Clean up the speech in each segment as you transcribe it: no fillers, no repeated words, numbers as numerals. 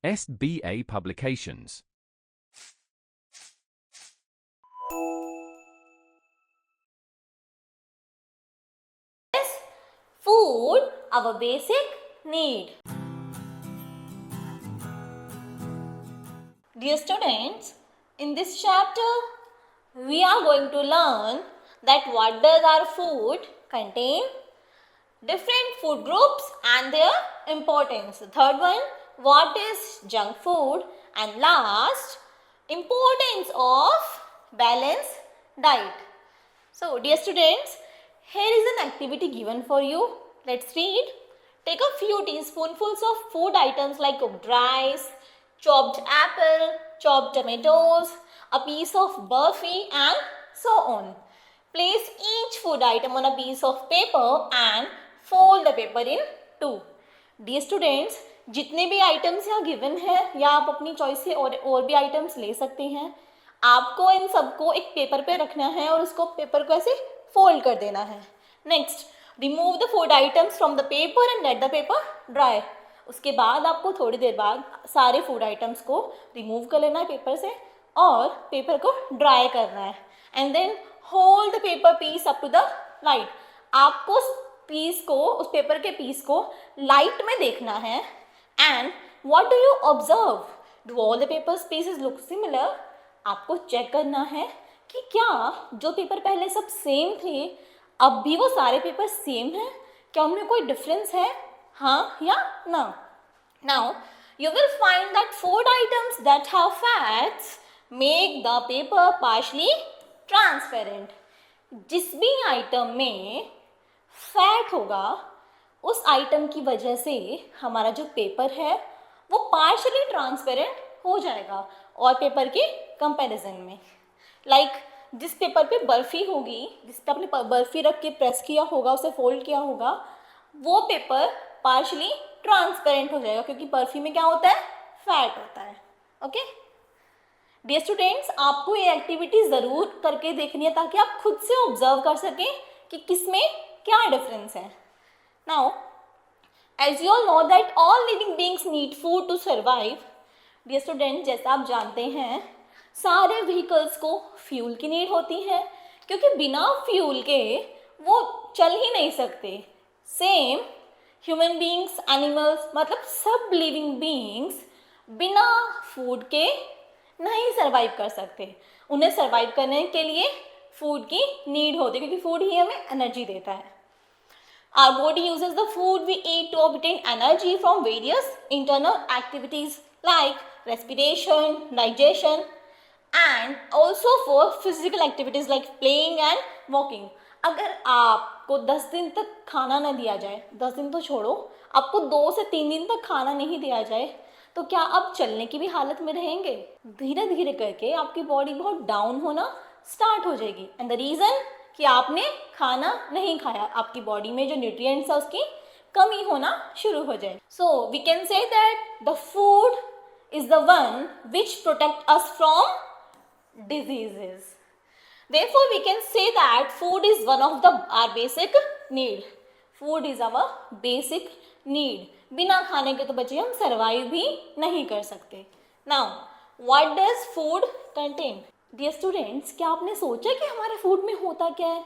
SBA Publications. Food, our basic need. Dear students, in this chapter, we are going to learn that what does our food contain, different food groups and their importance. The third one, what is junk food, and last, importance of balanced diet. So, dear students, here is an activity given for you. Let's read. Take a few teaspoonfuls of food items like cooked rice, chopped apple, chopped tomatoes, a piece of burfi and so on. Place each food item on a piece of paper and fold the paper in two. Dear students, जितने भी items यहाँ given है या आप अपनी choice से और भी आइटम्स ले सकते हैं. आपको इन सबको एक पेपर पे रखना है और उसको पेपर को ऐसे फोल्ड कर देना है. Next, remove the food items from the paper and let the paper dry. उसके बाद आपको थोड़ी देर बाद सारे फूड आइटम्स को रिमूव कर लेना है पेपर से और पेपर को ड्राई करना है. And then hold the paper piece up to the light. आपको उस पीस को, उस पेपर के पीस को लाइट में देखना है. And what do you observe? Do all the papers pieces look similar? आपको चेक करना है कि क्या जो पेपर पहले सब सेम थे अब भी वो सारे पेपर सेम हैं. क्या उनमें कोई डिफरेंस है, हाँ या ना? Now you will find that food items that have fats make the paper partially transparent. जिस भी आइटम में फैट होगा उस आइटम की वजह से हमारा जो पेपर है वो पार्शली ट्रांसपेरेंट हो जाएगा और पेपर के कंपैरिजन में. लाइक जिस पेपर पे बर्फ़ी होगी, जिस पे आपने बर्फ़ी रख के प्रेस किया होगा, उसे फोल्ड किया होगा, वो पेपर पार्शली ट्रांसपेरेंट हो जाएगा क्योंकि बर्फ़ी में क्या होता है, फैट होता है. ओके डियर स्टूडेंट्स, आपको ये एक्टिविटी ज़रूर करके देखनी है ताकि आप खुद से ऑब्जर्व कर सकें कि किस में क्या डिफरेंस है. Now as you all know that all living beings need food to survive. Dear student, जैसा आप जानते हैं सारे व्हीकल्स को फ्यूल की नीड होती है क्योंकि बिना फ्यूल के वो चल ही नहीं सकते. सेम ह्यूमन बीइंग्स, एनिमल्स, मतलब सब लिविंग बीइंग्स बिना फूड के नहीं सर्वाइव कर सकते. उन्हें सर्वाइव करने के लिए फूड की नीड होती है क्योंकि फूड ही हमें एनर्जी देता है. Our body uses the food we eat to obtain energy from various internal activities like respiration, digestion, and also for physical activities like playing and walking. अगर आपको 10 दिन तक खाना न दिया जाए, 10 दिन तो छोड़ो, आपको 2 से 3 दिन तक खाना नहीं दिया जाए तो क्या आप चलने की भी हालत में रहेंगे? धीरे धीरे करके आपकी बॉडी बहुत डाउन होना स्टार्ट हो जाएगी. एंड द रीज़न कि आपने खाना नहीं खाया, आपकी बॉडी में जो न्यूट्रिएंट्स है उसकी कमी होना शुरू हो जाए. So we can say that the food is the one which protect us from diseases. Therefore, we can say that food is one of the our basic need. Food is our basic need. बिना खाने के तो बच्चे हम survive भी नहीं कर सकते. Now, what does food contain? Dear students, क्या आपने सोचा कि हमारे फूड में होता क्या है?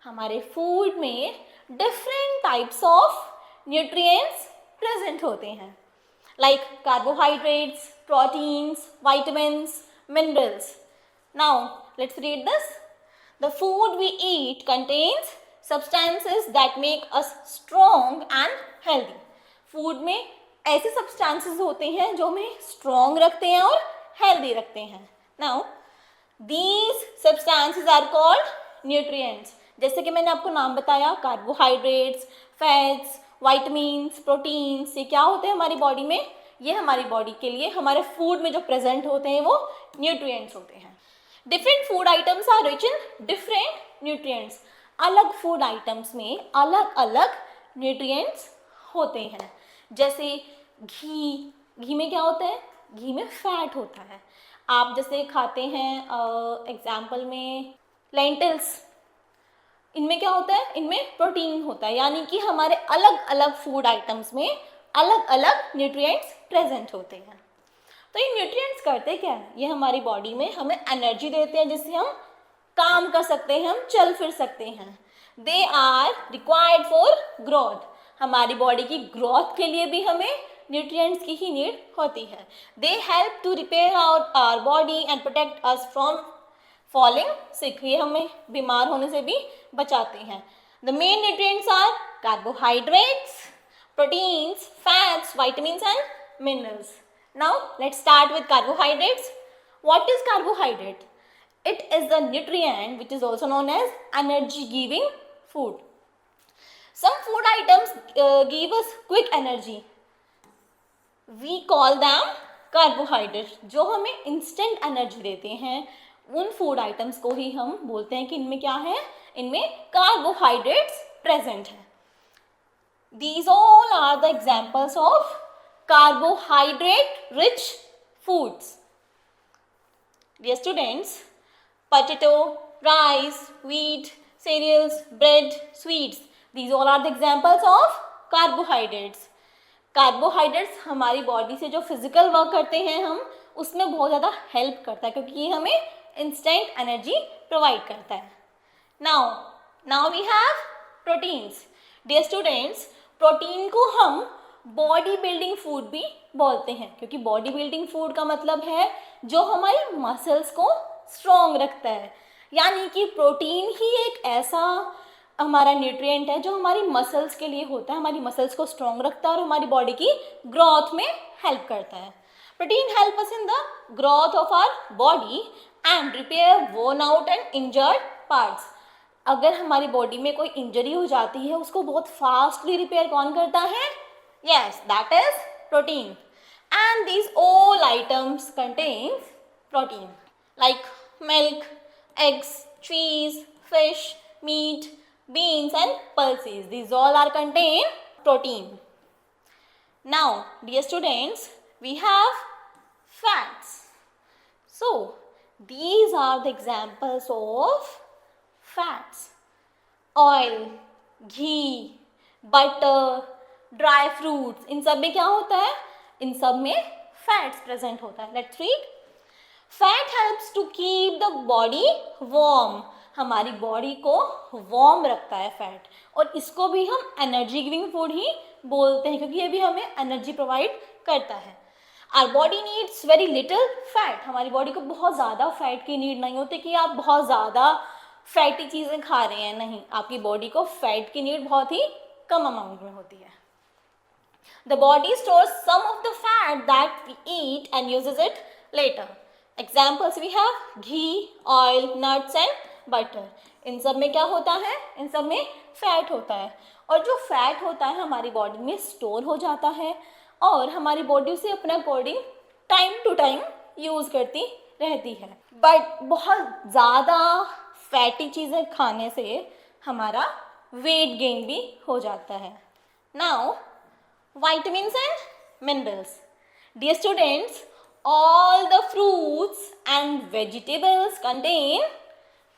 हमारे फूड में different types of nutrients present होते हैं, like carbohydrates, proteins, vitamins, minerals. Now, let's read this. The food we eat contains substances that make us strong and healthy. Food में ऐसे substances होते हैं जो हमें strong रखते हैं और healthy रखते हैं. Now, these substances are called nutrients. जैसे कि मैंने आपको नाम बताया, carbohydrates, fats, vitamins, proteins, ये क्या होते हैं हमारी बॉडी में? ये हमारी बॉडी के लिए हमारे फूड में जो प्रेजेंट होते हैं वो न्यूट्रिएंट्स होते हैं. Different food items are rich in different nutrients. अलग फूड आइटम्स में अलग अलग न्यूट्रिएंट्स होते हैं. जैसे घी में क्या होता है? घी में फैट होता है. आप जैसे खाते हैं एग्जाम्पल में लेंटिल्स, इनमें क्या होता है? इनमें प्रोटीन होता है. यानी कि हमारे अलग अलग फूड आइटम्स में अलग अलग न्यूट्रिएंट्स प्रेजेंट होते हैं। तो ये न्यूट्रिएंट्स करते क्या है, ये हमारी बॉडी में हमें एनर्जी देते हैं जिससे हम काम कर सकते हैं, हम चल फिर सकते हैं। They are required for growth, हमारी बॉडी की ग्रोथ के लिए भी हमें न्यूट्रिएंट्स की ही नीड होती है। They help to repair our body and protect us from falling sick, ये हमें बीमार होने से भी बचाते हैं। The main nutrients are carbohydrates, proteins, fats, vitamins and minerals. Now let's start with carbohydrates. What is carbohydrate? It is the nutrient which is also known as energy giving food. Some food items give us quick energy. We call them carbohydrates. जो हमें instant energy देते हैं उन food items को ही हम बोलते हैं कि इनमें क्या है, इनमें carbohydrates present है। These all are the examples of carbohydrate rich foods. Dear students, potato, rice, wheat, cereals, bread, sweets, these all are the examples of carbohydrates. Carbohydrates हमारी बॉडी से जो फिजिकल वर्क करते हैं हम उसमें बहुत ज़्यादा हेल्प करता है क्योंकि ये हमें इंस्टेंट एनर्जी प्रोवाइड करता है। Now we have proteins. Dear students, protein को हम बॉडी बिल्डिंग फूड भी बोलते हैं क्योंकि बॉडी बिल्डिंग फूड का मतलब है जो हमारी मसल्स को स्ट्रॉन्ग रखता है, यानी कि प्रोटीन ही एक ऐसा हमारा न्यूट्रिएंट है जो हमारी मसल्स के लिए होता है, हमारी मसल्स को स्ट्रॉन्ग रखता है और हमारी बॉडी की ग्रोथ में हेल्प करता है। Protein help us in the growth of our body and repair worn out and injured parts. अगर हमारी बॉडी में कोई इंजरी हो जाती है उसको बहुत फास्टली रिपेयर कौन करता है? Yes, that is protein. And these all items contains protein like milk, eggs, cheese, fish, meat, beans and pulses. These all are contain protein. Now, dear students, we have fats. So, these are the examples of fats. Oil, ghee, butter, dry fruits. इन सब में क्या होता है? इन सब में fats present होता है. Let's read. Fat helps to keep the body warm. हमारी बॉडी को वार्म रखता है फैट, और इसको भी हम एनर्जी गिविंग फूड ही बोलते हैं क्योंकि ये भी हमें एनर्जी प्रोवाइड करता है। Our body needs very little fat. हमारी बॉडी को बहुत ज़्यादा फैट की नीड नहीं होती कि आप बहुत ज़्यादा फैटी चीज़ें खा रहे हैं, नहीं, आपकी बॉडी को फैट की नीड बहुत ही कम अमाउंट में होती है। The body stores some of the fat that we eat and uses it later. Examples we have ghee, oil, nuts and butter. इन सब में क्या होता है? इन सब में फैट होता है, और जो फैट होता है हमारी बॉडी में स्टोर हो जाता है और हमारी बॉडी उसे अपने according time to time use करती रहती है। बट बहुत ज़्यादा फैटी चीज़ें खाने से हमारा वेट गेन भी हो जाता है। Now vitamins and minerals. Dear students, all the fruits and vegetables contain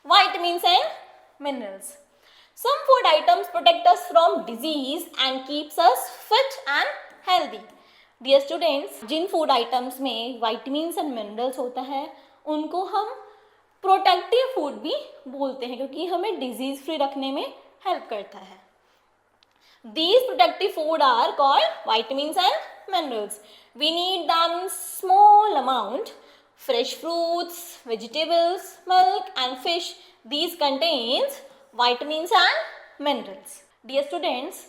vitamins and minerals. Some food items protect us from disease and keeps us fit and healthy. Dear students, जिन food items में vitamins and minerals होता है उनको हम protective food भी बोलते हैं क्योंकि हमें डिजीज फ्री रखने में हेल्प करता है। These protective food are called vitamins and minerals. We need them in small amount. Fresh fruits, vegetables, milk and fish, these contains vitamins and minerals. Dear students,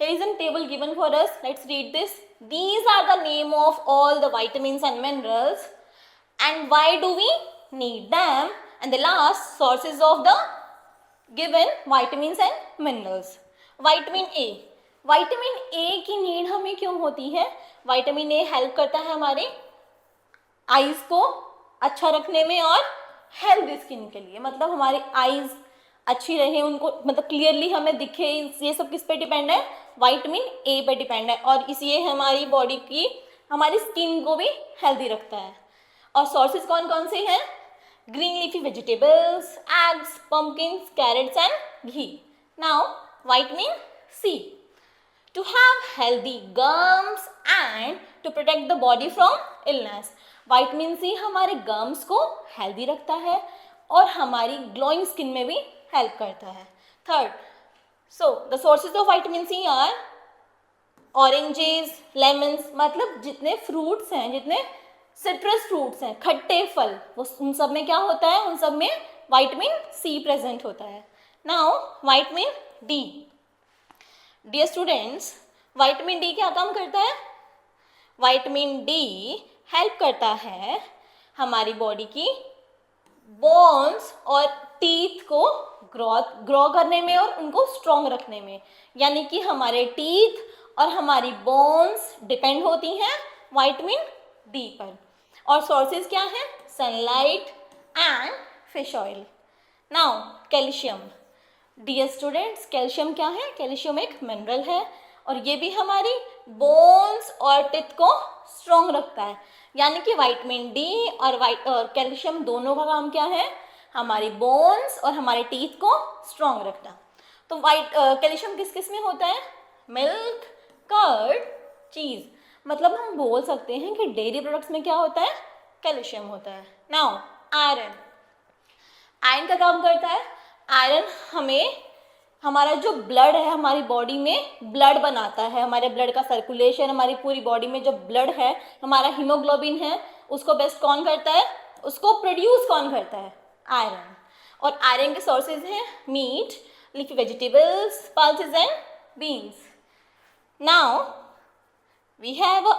here is a table given for us. Let's read this. These are the name of all the vitamins and minerals and why do we need them, and the last sources of the given vitamins and minerals. Vitamin A. Vitamin A की need हमें क्यों होती है? Vitamin A help करता है हमारे eyes को अच्छा रखने में और हेल्दी स्किन के लिए, मतलब हमारी आईज अच्छी रहे, उनको मतलब क्लियरली हमें दिखे, ये सब किस पे डिपेंड है? विटामिन ए पे डिपेंड है, और इसलिए हमारी बॉडी की हमारी स्किन को भी हेल्दी रखता है। और सोर्सेज कौन कौन से हैं? Green leafy vegetables, eggs, pumpkins, carrots and ghee. Now vitamin C. to have healthy gums and to protect the body from illness. Vitamin C हमारे गम्स को हेल्दी रखता है और हमारी ग्लोइंग स्किन में भी हेल्प करता है. Third, so the sources of vitamin C are oranges, lemons, मतलब जितने फ्रूट्स हैं, जितने सिट्रस फ्रूट्स हैं, खट्टे फल, वो उन सब में क्या होता है, उन सब में विटामिन सी प्रेजेंट होता है. Now vitamin D. Dear students, vitamin D क्या काम करता है? विटामिन डी हेल्प करता है हमारी बॉडी की बोन्स और टीथ को ग्रो करने में और उनको स्ट्रॉन्ग रखने में. यानी कि हमारे टीथ और हमारी बोन्स डिपेंड होती हैं विटामिन डी पर. और सोर्सेज क्या हैं? Sunlight and fish oil. Now calcium. Dear students, calcium क्या है? कैल्शियम एक मिनरल है और ये भी हमारी बोन्स और टीथ को स्ट्रॉन्ग रखता है. यानी कि विटामिन डी और कैल्शियम दोनों का काम क्या है? हमारी बोन्स और हमारे टीथ को स्ट्रॉन्ग रखना. तो कैल्शियम किस किस में होता है? मिल्क, कर्ड, चीज़. मतलब हम बोल सकते हैं कि डेयरी प्रोडक्ट्स में क्या होता है? कैल्शियम होता है. Now iron. आयरन का काम करता है, आयरन हमें हमारा जो ब्लड है, हमारी बॉडी में ब्लड बनाता है. हमारे ब्लड का सर्कुलेशन, हमारी पूरी बॉडी में जो ब्लड है, हमारा हीमोग्लोबिन है, उसको बेस्ट कौन करता है? उसको प्रोड्यूस कौन करता है? आयरन. और आयरन के सोर्सेज हैं meat, leafy vegetables, pulses and beans. Now we have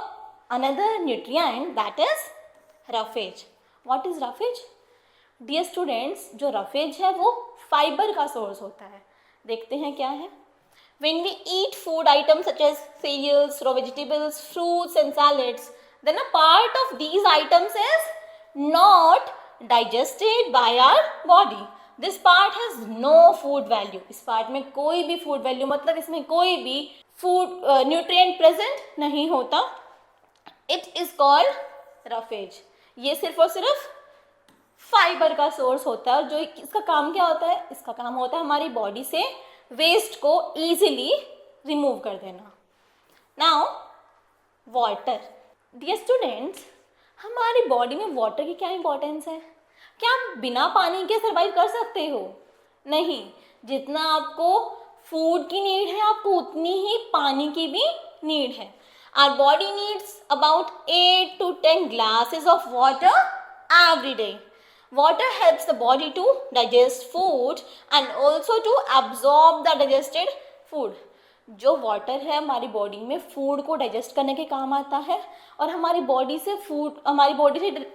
another nutrient that is roughage. What is roughage? Dear students, जो रफेज है वो फाइबर का सोर्स होता है. देखते हैं क्या है. When we eat food items such as cereals, raw vegetables, fruits and salads, then a part of these items is not digested by our body. This part has no food value. इस part में कोई भी food value, मतलब इसमें कोई भी food nutrient present नहीं होता. It is called roughage. ये सिर्फ और सिर्फ फाइबर का सोर्स होता है. जो इसका काम क्या होता है? इसका काम होता है हमारी बॉडी से वेस्ट को इजीली रिमूव कर देना. Now water. डियर स्टूडेंट्स, हमारी बॉडी में वाटर की क्या इंपॉर्टेंस है? क्या आप बिना पानी के सर्वाइव कर सकते हो? नहीं. जितना आपको फूड की नीड है, आपको उतनी ही पानी की भी नीड है. Our body needs about 8 to 10 glasses of water every day. Water helps the body to digest food and also to absorb the digested food. जो वाटर है हमारी बॉडी में फूड को डाइजेस्ट करने के काम आता है और हमारी बॉडी से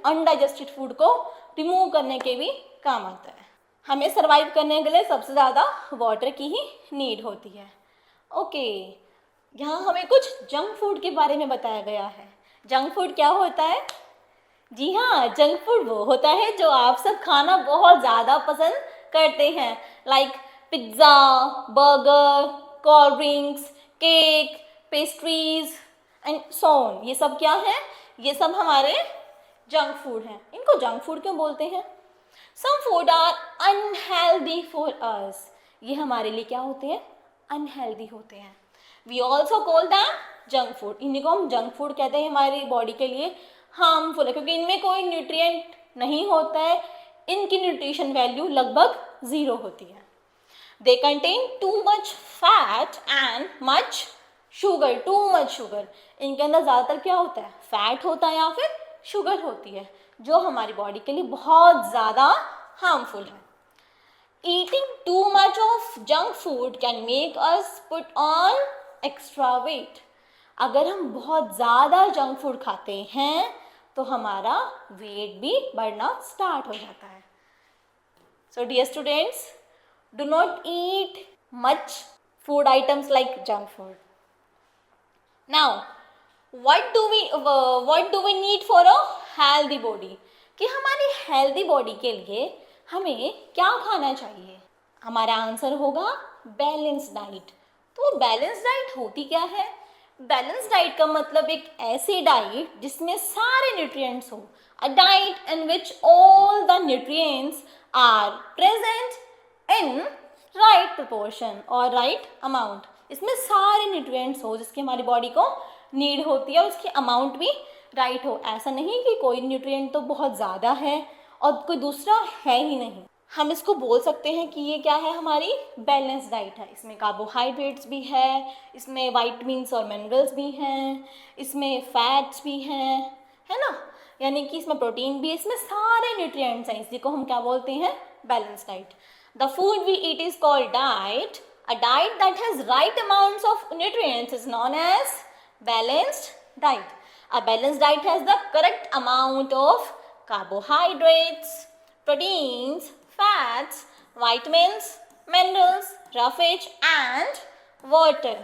अनडाइजेस्टेड फूड को रिमूव करने के भी काम आता है. हमें सर्वाइव करने के लिए सबसे ज़्यादा वाटर की ही नीड होती है. ओके, यहाँ हमें कुछ जंक फूड के बारे में बताया गया है. जंक फूड क्या होता है? जी हाँ, जंक फूड वो होता है जो आप सब खाना बहुत ज़्यादा पसंद करते हैं. Like pizza, burger, cold drinks, cake, pastries and so on. ये सब क्या है? ये सब हमारे जंक फूड हैं. इनको जंक फूड क्यों बोलते हैं? Some food are unhealthy for us. ये हमारे लिए क्या होते हैं? अनहेल्दी होते हैं. We also call them junk food. इन्हीं को हम जंक फूड कहते हैं. हमारी बॉडी के लिए हार्मफुल है क्योंकि इनमें कोई न्यूट्रिएंट नहीं होता है. इनकी न्यूट्रिशन वैल्यू लगभग 0 होती है. They contain too much fat and much sugar. Too much sugar. इनके अंदर ज़्यादातर क्या होता है? फैट होता है या फिर शुगर होती है, जो हमारी बॉडी के लिए बहुत ज़्यादा हार्मफुल है. Eating too much of junk food can make us put on extra weight. अगर हम बहुत ज़्यादा जंक फूड खाते हैं तो हमारा वेट भी बढ़ना स्टार्ट हो जाता है. So dear students, do not eat much food items like junk food. Now, what do we need for a healthy body? कि हमारी हेल्दी बॉडी के लिए हमें क्या खाना चाहिए? हमारा आंसर होगा बैलेंस डाइट. तो बैलेंस डाइट होती क्या है? बैलेंस डाइट का मतलब एक ऐसी डाइट जिसमें सारे न्यूट्रिएंट्स हो. A diet in which all the nutrients are present in right proportion और राइट अमाउंट. इसमें सारे न्यूट्रिएंट्स हो जिसकी हमारी बॉडी को नीड होती है और उसकी अमाउंट भी राइट हो। ऐसा नहीं कि कोई न्यूट्रिएंट तो बहुत ज़्यादा है और कोई दूसरा है ही नहीं। हम इसको बोल सकते हैं कि ये क्या है, हमारी बैलेंस डाइट है। इसमें कार्बोहाइड्रेट्स भी है, इसमें वाइटमिन्स और मिनरल्स भी हैं, इसमें फैट्स भी हैं, है ना, यानी कि इसमें प्रोटीन भी है, इसमें सारे न्यूट्रिएंट्स हैं। इसी को हम क्या बोलते हैं, balance diet. The food we eat is called diet. A diet that has right amounts of nutrients is known as balanced diet. A balanced diet has the correct amount of carbohydrates, proteins, fats, vitamins, minerals, roughage and water.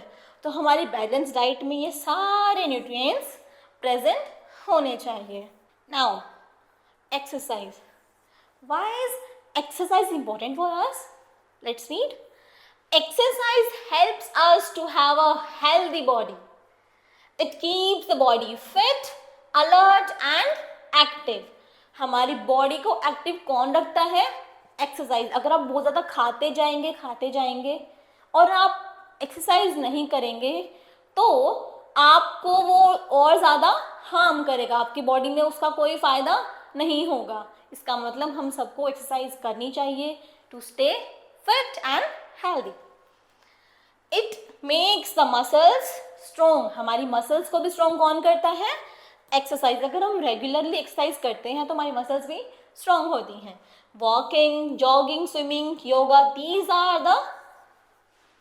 तो हमारी balance diet में ये सारे nutrients present होने चाहिए। Now, exercise. Why is exercise important for us? Let's read. Exercise helps us to have a healthy body. It keeps the body fit, alert and active. हमारी body को active कौन रखता है, एक्सरसाइज। अगर आप बहुत ज़्यादा खाते जाएंगे और आप एक्सरसाइज नहीं करेंगे तो आपको वो और ज़्यादा हार्म करेगा, आपकी बॉडी में उसका कोई फ़ायदा नहीं होगा। इसका मतलब हम सबको एक्सरसाइज करनी चाहिए to stay fit and healthy. It makes the muscles strong. हमारी मसल्स को भी स्ट्रॉन्ग कौन करता है, एक्सरसाइज। अगर हम रेगुलरली एक्सरसाइज करते हैं तो हमारी मसल्स भी स्ट्रॉन्ग होती हैं। Walking, jogging, swimming, yoga, these are the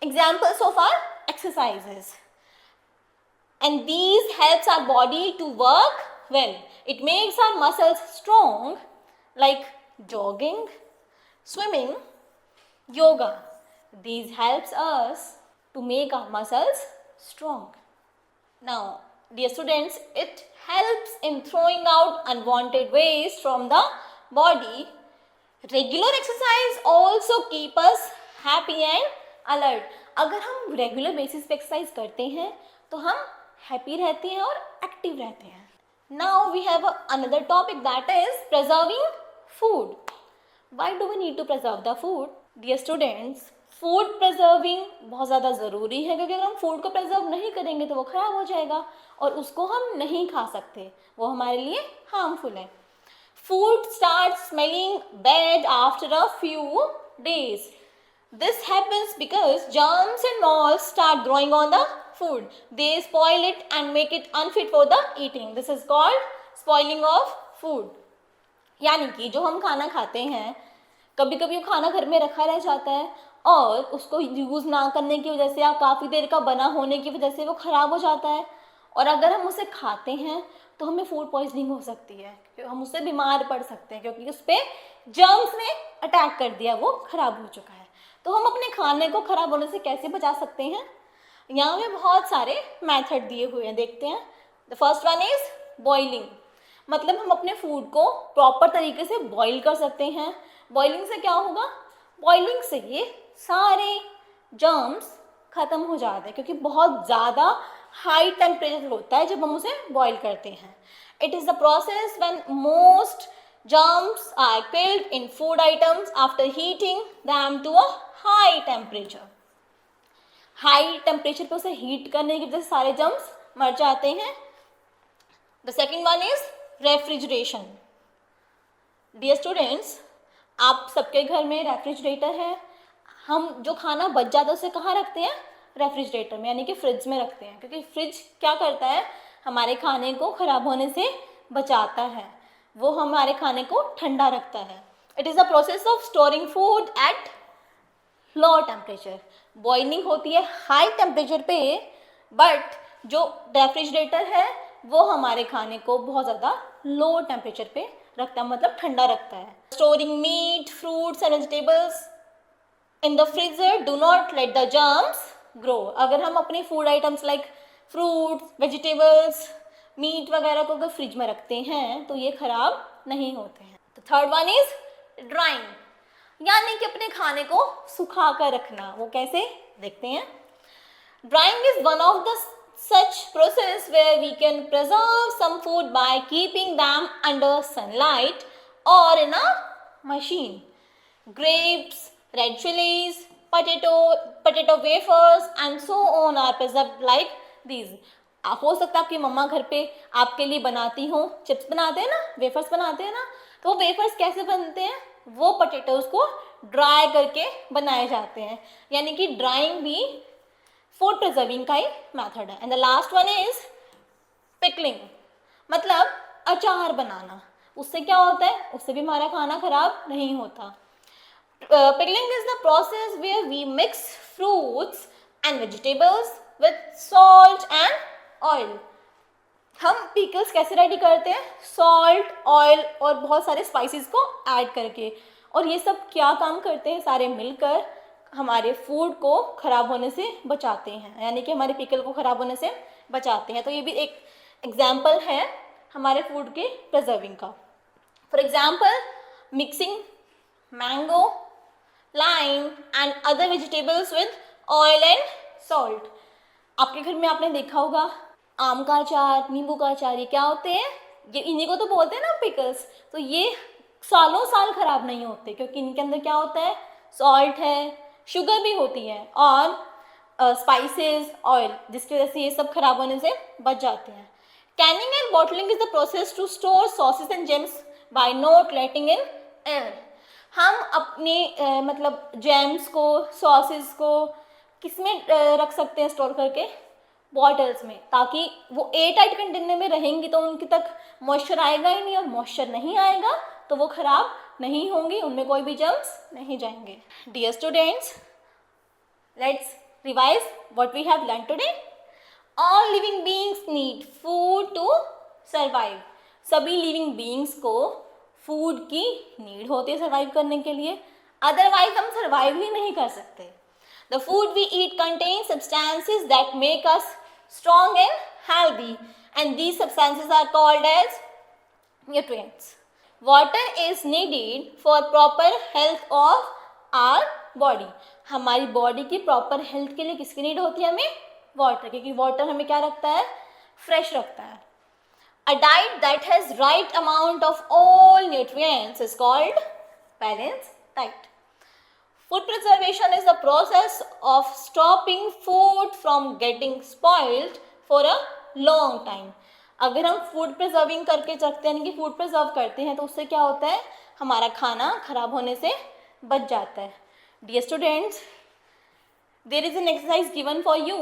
examples of our exercises and these helps our body to work well. It makes our muscles strong like jogging, swimming, yoga. These helps us to make our muscles strong. Now, dear students, it helps in throwing out unwanted waste from the body. Regular exercise also keep us happy and alert. अगर हम regular basis पे exercise करते हैं तो हम happy रहते हैं और एक्टिव रहते हैं। Now we have another topic that is preserving food. Why do we need to preserve the food? Dear students, food preserving बहुत ज़्यादा ज़रूरी है क्योंकि अगर हम फूड को प्रिजर्व नहीं करेंगे तो वो ख़राब हो जाएगा और उसको हम नहीं खा सकते, वो हमारे लिए हार्मफुल है। Food start smelling bad after a few days. This happens because germs and mold start growing on the food. They spoil it and make it unfit for the eating. This is called spoiling of food. यानी कि जो हम खाना खाते हैं, कभी कभी वो खाना घर में रखा रह जाता है और उसको यूज़ ना करने की वजह से या काफ़ी देर का बना होने की वजह से वो ख़राब हो जाता है और अगर हम उसे खाते हैं तो हमें फूड पॉइजनिंग हो सकती है, हम उससे बीमार पड़ सकते हैं क्योंकि उस पर जर्म्स ने अटैक कर दिया, वो ख़राब हो चुका है। तो हम अपने खाने को ख़राब होने से कैसे बचा सकते हैं? यहाँ में बहुत सारे मेथड दिए हुए हैं, देखते हैं। The first one is boiling. मतलब हम अपने फूड को प्रॉपर तरीके से बॉईल कर सकते हैं। बॉइलिंग से क्या होगा? बॉइलिंग से ये सारे जर्म्स ख़त्म हो जाते हैं क्योंकि बहुत ज़्यादा हाई टेम्परेचर होता है जब हम उसे बॉईल करते हैं। It is the process when most germs are killed in food items after heating them to a high temperature. High temperature पे उसे हीट करने की वजह से सारे जर्म्स मर जाते हैं। The second one is refrigeration. Dear students, आप सबके घर में रेफ्रिजरेटर है। हम जो खाना बच जाता है उसे कहाँ रखते हैं? रेफ्रिजरेटर में, यानी कि फ्रिज में रखते हैं क्योंकि फ्रिज क्या करता है? हमारे खाने को ख़राब होने से बचाता है, वो हमारे खाने को ठंडा रखता है। It is a process of storing food at low temperature. Boiling होती है हाई टेम्परेचर पे, बट जो रेफ्रिजरेटर है वो हमारे खाने को बहुत ज़्यादा लो टेम्परेचर पे रखता है, मतलब ठंडा रखता है। Storing meat, fruits and vegetables in the freezer do not let the germs grow. अगर हम अपने food items like fruits, vegetables, meat वगैरह को अगर फ्रिज में रखते हैं तो ये ख़राब नहीं होते हैं। तो थर्ड वन इज ड्राइंग, यानी कि अपने खाने को सुखा कर रखना। वो कैसे? देखते हैं। Drying is one of the such process where we can preserve some food by keeping them under sunlight और in a machine. Grapes, red chilies, potato wafers and so on are preserved like these. हो सकता है आपकी मम्मा घर पे आपके लिए बनाती हो, चिप्स बनाते हैं ना, वेफर्स बनाते हैं ना, तो वो वेफर्स कैसे बनते हैं, वो पोटैटोज को ड्राई करके बनाए जाते हैं, यानी कि ड्राइंग भी फूड प्रिजर्विंग का ही मेथड है. And the last one is pickling, मतलब अचार बनाना. उससे क्या होता है, उससे भी हमारा खाना खराब नहीं होता. Pickling is the process where we mix fruits and vegetables with salt and oil. हम पिकल्स कैसे रेडी करते हैं, सॉल्ट, ऑयल और बहुत सारे स्पाइसेस को ऐड करके. और ये सब क्या काम करते हैं, सारे मिलकर हमारे फूड को ख़राब होने से बचाते हैं, यानी कि हमारे पिकल को ख़राब होने से बचाते हैं. तो ये भी एक एग्जाम्पल है हमारे फूड के प्रिजर्विंग का. For example mixing mango, lime and other vegetables with oil and salt. आपके घर में आपने देखा होगा आम का अचार, नींबू का अचार, ये क्या होते हैं, ये इन्हीं को तो बोलते हैं ना पिकल्स. तो ये सालों साल खराब नहीं होते क्योंकि इनके अंदर क्या होता है, सॉल्ट है, शुगर भी होती है और स्पाइसेस, ऑयल, जिसकी वजह से ये सब खराब होने से बच जाते हैं. Canning and bottling is the process to store sauces and jams by not letting in air. हम अपने मतलब जैम्स को, सॉसेस को किस में रख सकते हैं स्टोर करके, बॉटल्स में, ताकि वो एयर टाइट कंटेनर में रहेंगी तो उनके तक मॉइस्चर आएगा ही नहीं, और मॉइस्चर नहीं आएगा तो वो ख़राब नहीं होंगी, उनमें कोई भी जर्म्स नहीं जाएंगे. Dear students, let's revise what we have learn today. All living beings need food to survive. सभी लिविंग बीइंग्स को फूड की नीड होती है सर्वाइव करने के लिए, अदरवाइज हम सर्वाइव ही नहीं कर सकते. The food we eat contain substances that make us strong and healthy and these substances are called as nutrients. Water is needed for proper health of our body. हमारी body की proper health के लिए किसकी need होती है, हमें water, क्योंकि water हमें क्या रखता है, फ्रेश रखता है. A diet that has right amount of all nutrients is called balanced diet. Food preservation is the process of stopping food from getting spoiled for a long time. अगर हम food preserving करके रखते हैं, यानी कि food preserve करते हैं, तो उससे क्या होता है, हमारा खाना खराब होने से बच जाता है. Dear students, there is an exercise given for you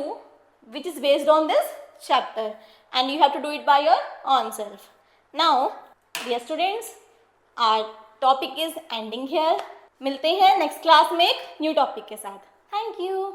which is based on this chapter. And you have to do it by your own self. Now, dear students, our topic is ending here. मिलते हैं next class में एक new topic के साथ. Thank you.